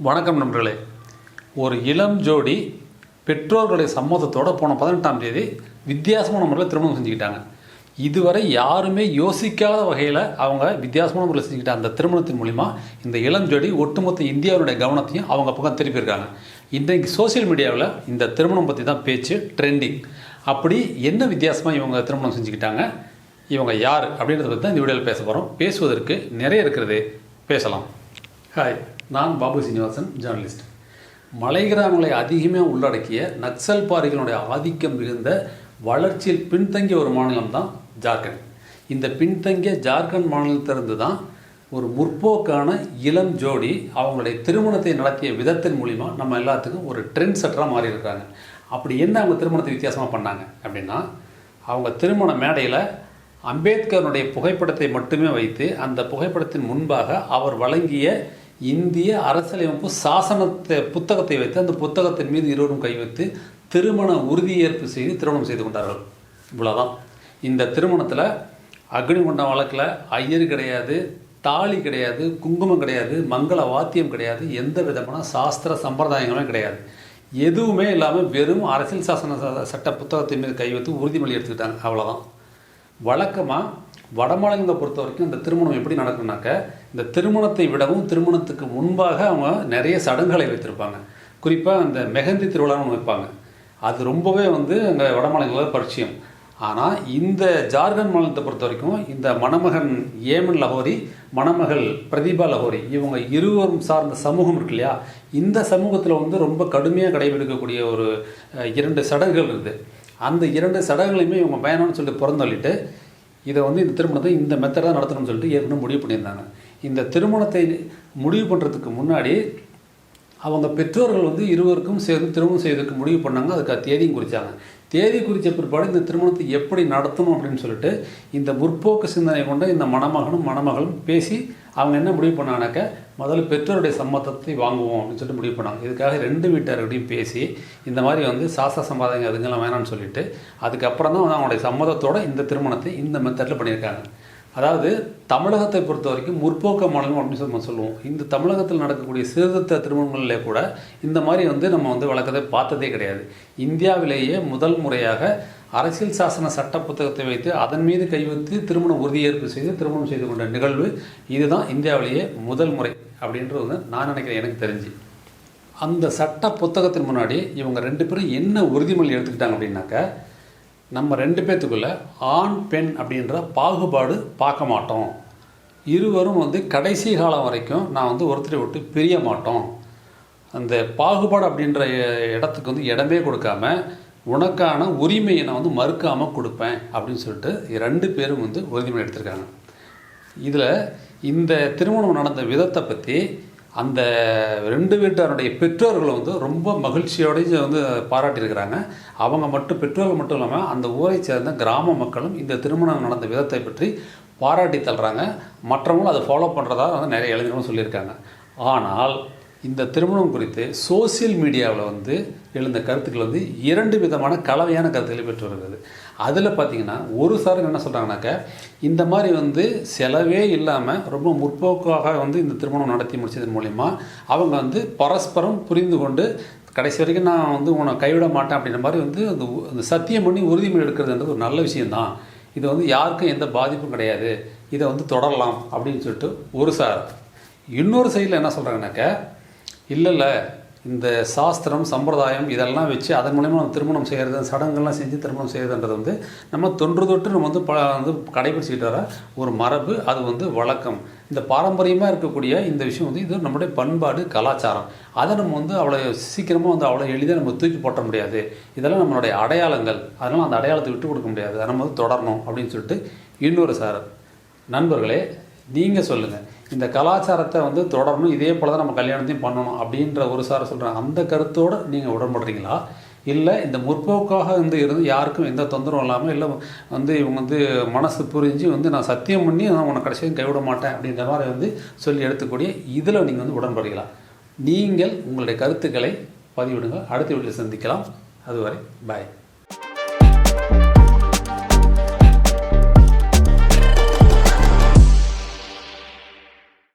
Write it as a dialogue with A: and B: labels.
A: வணக்கம் நண்பர்களே. ஒரு இளம் ஜோடி பெற்றோர்களுடைய சம்மதத்தோடு போன 18ஆம் தேதி வித்தியாசமான முறையில் திருமணம் செஞ்சுக்கிட்டாங்க. இதுவரை யாருமே யோசிக்காத வகையில் அவங்க வித்தியாசமான முறையில் செஞ்சுக்கிட்ட அந்த திருமணத்தின் மூலிமா இந்த இளம் ஜோடி ஒட்டுமொத்த இந்தியாவுடைய கவனத்தையும் அவங்க பக்கம் திருப்பியிருக்காங்க. இன்றைக்கு சோசியல் மீடியாவில் இந்த திருமணம் பற்றி தான் பேச்சு ட்ரெண்டிங். அப்படி என்ன வித்தியாசமாக இவங்க திருமணம் செஞ்சுக்கிட்டாங்க, இவங்க யார் அப்படின்றத பற்றி தான் இந்த வீடியோவில் பேச போகிறோம். பேசுவதற்கு நிறைய இருக்கிறது, பேசலாம். ஹாய், நான் பாபு சீனிவாசன், ஜேர்னலிஸ்ட். மலை கிராமங்களை அதிகமாக உள்ளடக்கிய நக்சல் பாரிகளுடைய ஆதிக்கம் மிகுந்த வளர்ச்சியில் பின்தங்கிய ஒரு மாநிலம் தான் ஜார்க்கண்ட். இந்த பின்தங்கிய ஜார்க்கண்ட் மாநிலத்திலிருந்து தான் ஒரு முற்போக்கான இளம் ஜோடி அவங்களுடைய திருமணத்தை நடத்திய விதத்தின் மூலிமா நம்ம எல்லாத்துக்கும் ஒரு ட்ரெண்ட் செட்டராக மாறி இருக்கிறாங்க. அப்படி என்ன அவங்க திருமணத்தை வித்தியாசமாக பண்ணாங்க அப்படின்னா, அவங்க திருமண மேடையில் அம்பேத்கருடைய புகைப்படத்தை மட்டுமே வைத்து அந்த புகைப்படத்தின் முன்பாக அவர் வழங்கிய இந்திய அரசியலமைப்பு சாசனத்தை புத்தகத்தை வைத்து அந்த புத்தகத்தின் மீது இருவரும் கை வைத்து திருமண உறுதியேற்பு செய்து திருமணம் செய்து கொண்டார்கள். இவ்வளோதான். இந்த திருமணத்தில் அக்னிகுண்டம் வழக்கில் ஐயர் கிடையாது, தாலி கிடையாது, குங்குமம் கிடையாது, மங்கள வாத்தியம் கிடையாது, எந்த விதமான சாஸ்திர சம்பிரதாயங்களும் கிடையாது. எதுவுமே இல்லாமல் வெறும் அரசியல் சாசன சட்ட புத்தகத்தின் மீது கை வைத்து உறுதிமொழி எடுத்துக்கிட்டாங்க. அவ்வளோதான். வழக்கமாக வட மாநிலங்களை பொறுத்த வரைக்கும் இந்த திருமணம் எப்படி நடக்கும்னாக்க, இந்த திருமணத்தை விடவும் திருமணத்துக்கு முன்பாக அவங்க நிறைய சடங்குகளை வைத்திருப்பாங்க. குறிப்பாக இந்த மெஹந்தி திருவிழான்னு வைப்பாங்க. அது ரொம்பவே அங்கே வட மாநிலங்களில் பரிச்சயம். ஆனால் இந்த ஜார்க்கண்ட் மாநிலத்தை பொறுத்த வரைக்கும் இந்த மணமகன் ஏமன் லஹோரி, மணமகள் பிரதீபா லஹோரி, இவங்க இருவரும் சார்ந்த சமூகம் இருக்கு இல்லையா, இந்த சமூகத்தில் ரொம்ப கடுமையாக கடைபிடிக்கக்கூடிய ஒரு 2 சடங்குகள் இருக்குது. அந்த 2 சடங்குகளையுமே இவங்க பயணம்னு சொல்லிட்டு பிறந்தள்ளிட்டு இதை இந்த திருமணத்தை இந்த மெத்தட் தான் நடத்தணும்னு சொல்லிட்டு ஏற்கனவே முடிவு பண்ணியிருந்தாங்க. இந்த திருமணத்தை முடிவு பண்ணுறதுக்கு முன்னாடி அவங்க பெற்றோர்கள் இருவருக்கும் சேர்ந்து திருமணம் செய்வதற்கு முடிவு பண்ணாங்க. அதுக்கு தேதியும் குறித்தாங்க. தேதி குறித்த பிற்பாடு இந்த திருமணத்தை எப்படி நடத்தணும் அப்படின்னு சொல்லிட்டு இந்த முற்போக்கு சிந்தனை கொண்ட இந்த மணமகனும் மணமகளும் பேசி அவங்க என்ன முடிவு பண்ணாங்கனாக்க, முதல்ல பெற்றோருடைய சம்மதத்தை வாங்குவோம் அப்படின்னு சொல்லிட்டு முடிவு பண்ணாங்க. இதுக்காக 2 வீட்டார்கிட்டையும் பேசி இந்த மாதிரி சாஸ்திர சம்பிரதாயம் அதுங்கெல்லாம் வேணாம்னு சொல்லிட்டு அதுக்கப்புறம் தான் அவங்களுடைய சம்மதத்தோடு இந்த திருமணத்தை இந்த மெத்தடில் பண்ணியிருக்காங்க. அதாவது தமிழகத்தை பொறுத்த வரைக்கும் முற்போக்க மாநிலம் அப்படின்னு சொல்லி நம்ம சொல்லுவோம். இந்த தமிழகத்தில் நடக்கக்கூடிய சீர்திருத்த திருமணங்களிலே கூட இந்த மாதிரி நம்ம வழக்கத்தை பார்த்ததே கிடையாது. இந்தியாவிலேயே முதல் முறையாக அரசியல் சாசன சட்ட புத்தகத்தை வைத்து அதன் மீது கை வைத்து திருமண உறுதியேற்பு செய்து திருமணம் செய்து கொண்ட நிகழ்வு இதுதான் இந்தியாவிலேயே முதல் முறை அப்படின்றது நான் நினைக்கிறேன். எனக்கு தெரிஞ்சு அந்த சட்ட புத்தகத்தின் முன்னாடி இவங்க 2 பேரும் என்ன உறுதிமொழி எடுத்துக்கிட்டாங்க அப்படின்னாக்க, நம்ம 2 பேர்த்துக்குள்ளே ஆண் பெண் அப்படின்ற பாகுபாடு பார்க்க மாட்டோம், இருவரும் கடைசி காலம் வரைக்கும் நான் ஒருத்தரை விட்டு பிரிய மாட்டோம், அந்த பாகுபாடு அப்படின்ற இடத்துக்கு இடமே கொடுக்காம உனக்கான உரிமையை நான் மறுக்காமல் கொடுப்பேன் அப்படின்னு சொல்லிட்டு 2 பேரும் உறுதிமொழி எடுத்திருக்காங்க. இதில் இந்த திருமணம் நடந்த விதத்தை பற்றி அந்த 2 வீட்டாருடைய பெற்றோர்கள் ரொம்ப மகிழ்ச்சியோடு பாராட்டியிருக்கிறாங்க. அவங்க மட்டும் பெற்றோர்கள் மட்டும் இல்லாமல் அந்த ஊரை சேர்ந்த கிராம மக்களும் இந்த திருமணம் நடந்த விதத்தை பற்றி பாராட்டி தள்ளுறாங்க. மற்றவங்களும் அதை ஃபாலோ பண்ணுறதா நிறைய இளைஞர்களும் சொல்லியிருக்காங்க. ஆனால் இந்த திருமணம் குறித்து சோசியல் மீடியாவில் எழுந்த கருத்துக்கள் 2 விதமான கலவையான கருத்துக்களை பெற்று வருகிறது. அதில் பார்த்திங்கன்னா ஒரு சார் என்ன சொல்கிறாங்கனாக்க, இந்த மாதிரி செலவே இல்லாமல் ரொம்ப முற்போக்காக இந்த திருமணம் நடத்தி முடிச்சதன் மூலிமா அவங்க பரஸ்பரம் புரிந்து கொண்டு கடைசி வரைக்கும் நான் உன்னை கைவிட மாட்டேன் அப்படின்ற மாதிரி அந்த சத்தியம் பண்ணி உறுதிமொழி எடுக்கிறதுன்றது ஒரு நல்ல விஷயந்தான். இது யாருக்கும் எந்த பாதிப்பும் கிடையாது, இதை தொடரலாம் அப்படின்னு சொல்லிட்டு ஒரு சார். இன்னொரு சைடில் என்ன சொல்கிறாங்கனாக்க, இல்லை இந்த சாஸ்திரம் சம்பிரதாயம் இதெல்லாம் வச்சு அதன் மூலயமா நம்ம திருமணம் செய்கிறது, சடங்குகள்லாம் செஞ்சு திருமணம் செய்கிறதுன்றது நம்ம தொன்று தொட்டு நம்ம கடைபிடிச்சிக்கிட்டு வர ஒரு மரபு, அது வழக்கம். இந்த பாரம்பரியமாக இருக்கக்கூடிய இந்த விஷயம் இது நம்முடைய பண்பாடு கலாச்சாரம். அதை நம்ம அவ்வளோ சீக்கிரமாக அவ்வளோ எளிதாக நம்ம தூக்கி போட்ட முடியாது. இதெல்லாம் நம்மளுடைய அடையாளங்கள், அதனால் அந்த அடையாளத்தை விட்டு கொடுக்க முடியாது, அதை நம்ம தொடரணும் அப்படின்னு சொல்லிட்டு இன்னொரு சார். நண்பர்களே, நீங்கள் சொல்லுங்கள், இந்த கலாச்சாரத்தை தொடரணும், இதே போல் தான் நம்ம கல்யாணத்தையும் பண்ணணும் அப்படின்ற ஒரு சார் சொல்கிறாங்க. அந்த கருத்தோடு நீங்கள் உடன்படுறீங்களா? இல்லை இந்த முற்போக்காக இருந்து யாருக்கும் எந்த தொந்தரவும் இல்லாமல், இல்லை இவங்க மனசு புரிஞ்சு நான் சத்தியம் பண்ணி நான் உன்னை கடைசியும் கைவிட மாட்டேன் அப்படின்ற மாதிரி சொல்லி எடுத்துக்கூடிய இதில் நீங்கள் உடன்படுறீங்களா? நீங்கள் உங்களுடைய கருத்துக்களை பதிவிடுங்க. அடுத்த வீட்டில் சந்திக்கலாம். அதுவரை பாய்.